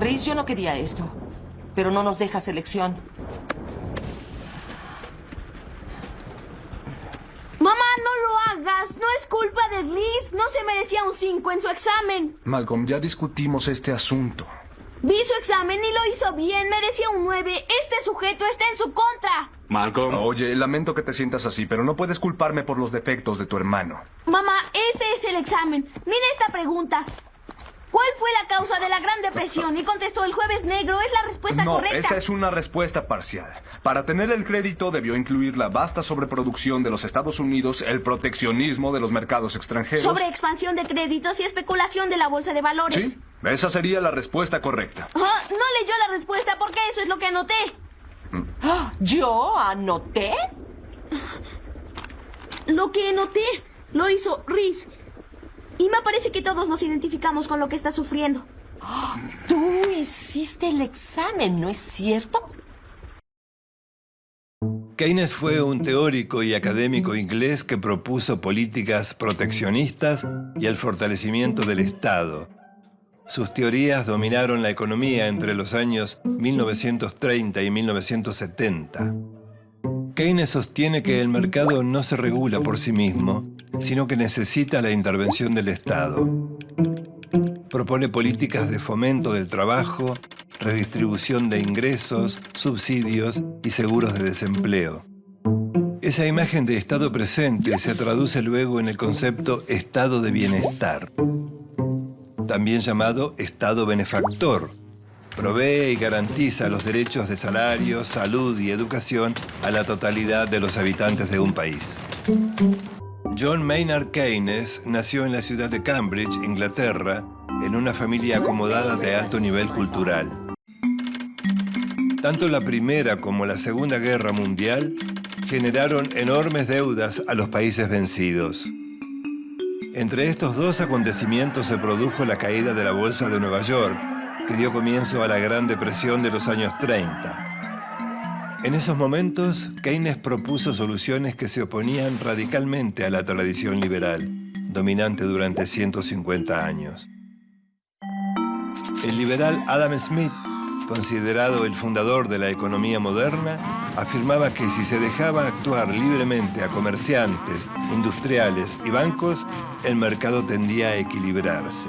Rhys, yo no quería esto, pero no nos dejas elección. Mamá, no lo hagas. No es culpa de Rhys. No se merecía un 5 en su examen. Malcolm, ya discutimos este asunto. Vi su examen y lo hizo bien. Merecía un 9. Este sujeto está en su contra. Malcolm. Oye, lamento que te sientas así, pero no puedes culparme por los defectos de tu hermano. Mamá, este es el examen. Mira esta pregunta. ¿Cuál fue la causa de la Gran Depresión? Y contestó el Jueves Negro. Es la respuesta correcta. No, esa es una respuesta parcial. Para tener el crédito debió incluir la vasta sobreproducción de los Estados Unidos, el proteccionismo de los mercados extranjeros. Sobre expansión de créditos y especulación de la bolsa de valores. Sí, esa sería la respuesta correcta. No leyó la respuesta porque eso es lo que anoté. ¿Yo anoté? Lo que anoté lo hizo Rhys. Y me parece que todos nos identificamos con lo que está sufriendo. Tú hiciste el examen, ¿no es cierto? Keynes fue un teórico y académico inglés que propuso políticas proteccionistas y el fortalecimiento del Estado. Sus teorías dominaron la economía entre los años 1930 y 1970. Keynes sostiene que el mercado no se regula por sí mismo, sino que necesita la intervención del Estado. Propone políticas de fomento del trabajo, redistribución de ingresos, subsidios y seguros de desempleo. Esa imagen de Estado presente se traduce luego en el concepto Estado de bienestar, también llamado Estado benefactor. Provee y garantiza los derechos de salario, salud y educación a la totalidad de los habitantes de un país. John Maynard Keynes nació en la ciudad de Cambridge, Inglaterra, en una familia acomodada de alto nivel cultural. Tanto la Primera como la Segunda Guerra Mundial generaron enormes deudas a los países vencidos. Entre estos dos acontecimientos se produjo la caída de la Bolsa de Nueva York, que dio comienzo a la Gran Depresión de los años 30. En esos momentos, Keynes propuso soluciones que se oponían radicalmente a la tradición liberal, dominante durante 150 años. El liberal Adam Smith, considerado el fundador de la economía moderna, afirmaba que si se dejaba actuar libremente a comerciantes, industriales y bancos, el mercado tendía a equilibrarse.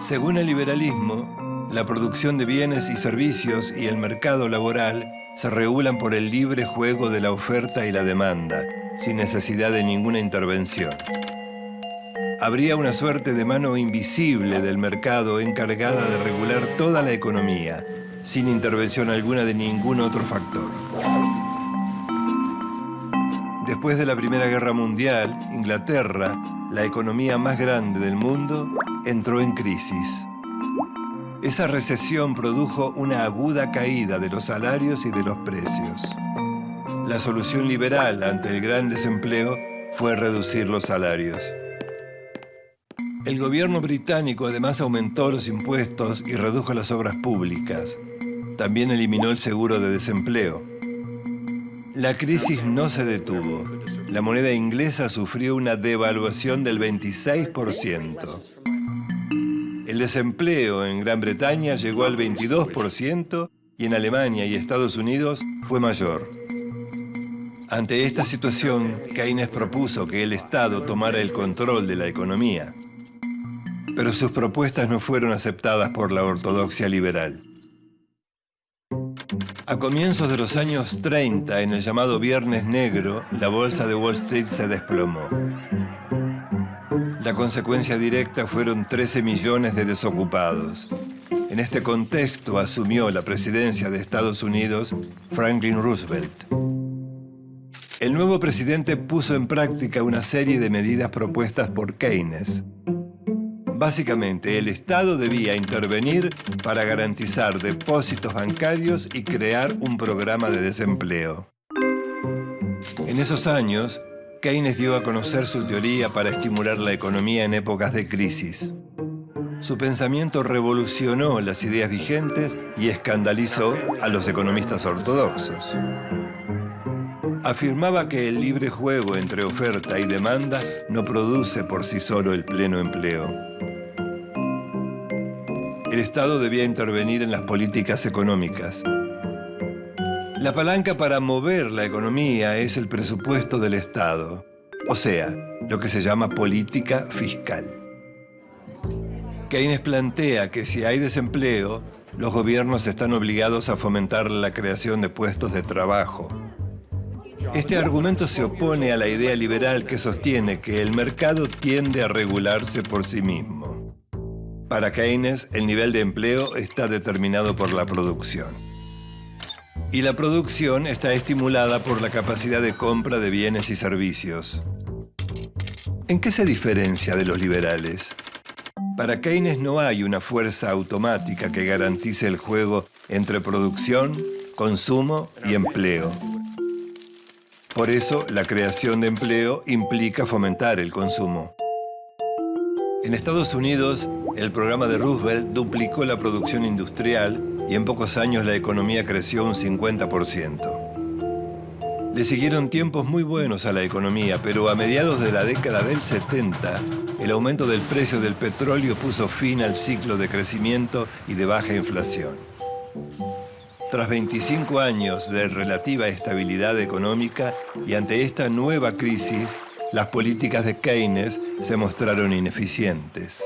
Según el liberalismo, la producción de bienes y servicios y el mercado laboral se regulan por el libre juego de la oferta y la demanda, sin necesidad de ninguna intervención. Habría una suerte de mano invisible del mercado encargada de regular toda la economía, sin intervención alguna de ningún otro factor. Después de la Primera Guerra Mundial, Inglaterra, la economía más grande del mundo, entró en crisis. Esa recesión produjo una aguda caída de los salarios y de los precios. La solución liberal ante el gran desempleo fue reducir los salarios. El gobierno británico además aumentó los impuestos y redujo las obras públicas. También eliminó el seguro de desempleo. La crisis no se detuvo. La moneda inglesa sufrió una devaluación del 26%. El desempleo en Gran Bretaña llegó al 22% y en Alemania y Estados Unidos fue mayor. Ante esta situación, Keynes propuso que el Estado tomara el control de la economía. Pero sus propuestas no fueron aceptadas por la ortodoxia liberal. A comienzos de los años 30, en el llamado Viernes Negro, la bolsa de Wall Street se desplomó. La consecuencia directa fueron 13 millones de desocupados. En este contexto asumió la presidencia de Estados Unidos Franklin Roosevelt. El nuevo presidente puso en práctica una serie de medidas propuestas por Keynes. Básicamente, el Estado debía intervenir para garantizar depósitos bancarios y crear un programa de desempleo. En esos años, Keynes dio a conocer su teoría para estimular la economía en épocas de crisis. Su pensamiento revolucionó las ideas vigentes y escandalizó a los economistas ortodoxos. Afirmaba que el libre juego entre oferta y demanda no produce por sí solo el pleno empleo. el Estado debía intervenir en las políticas económicas. La palanca para mover la economía es el presupuesto del Estado, o sea, lo que se llama política fiscal. Keynes plantea que si hay desempleo, los gobiernos están obligados a fomentar la creación de puestos de trabajo. Este argumento se opone a la idea liberal que sostiene que el mercado tiende a regularse por sí mismo. Para Keynes, el nivel de empleo está determinado por la producción. Y la producción está estimulada por la capacidad de compra de bienes y servicios. ¿En qué se diferencia de los liberales? Para Keynes no hay una fuerza automática que garantice el juego entre producción, consumo y empleo. Por eso, la creación de empleo implica fomentar el consumo. En Estados Unidos, el programa de Roosevelt duplicó la producción industrial y en pocos años la economía creció un 50%. Le siguieron tiempos muy buenos a la economía, pero a mediados de la década del 70, el aumento del precio del petróleo puso fin al ciclo de crecimiento y de baja inflación. Tras 25 años de relativa estabilidad económica y ante esta nueva crisis, las políticas de Keynes se mostraron ineficientes.